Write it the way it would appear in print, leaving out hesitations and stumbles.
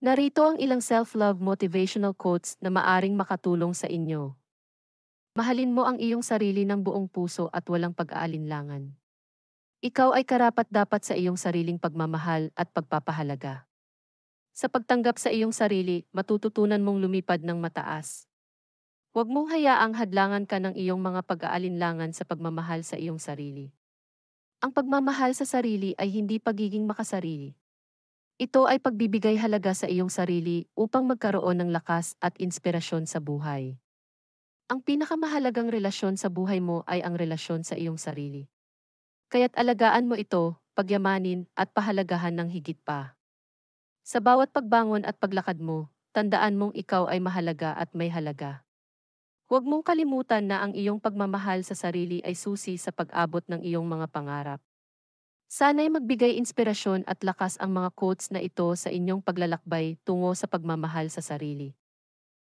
Narito ang ilang self-love motivational quotes na maaring makatulong sa inyo. Mahalin mo ang iyong sarili ng buong puso at walang pag-aalinlangan. Ikaw ay karapat-dapat sa iyong sariling pagmamahal at pagpapahalaga. Sa pagtanggap sa iyong sarili, matututunan mong lumipad ng mataas. Huwag mong hayaang hadlangan ka ng iyong mga pag-aalinlangan sa pagmamahal sa iyong sarili. Ang pagmamahal sa sarili ay hindi pagiging makasarili. Ito ay pagbibigay halaga sa iyong sarili upang magkaroon ng lakas at inspirasyon sa buhay. Ang pinakamahalagang relasyon sa buhay mo ay ang relasyon sa iyong sarili. Kaya't alagaan mo ito, pagyamanin at pahalagahan ng higit pa. Sa bawat pagbangon at paglakad mo, tandaan mong ikaw ay mahalaga at may halaga. Huwag mong kalimutan na ang iyong pagmamahal sa sarili ay susi sa pag-abot ng iyong mga pangarap. Sana'y magbigay inspirasyon at lakas ang mga quotes na ito sa inyong paglalakbay tungo sa pagmamahal sa sarili.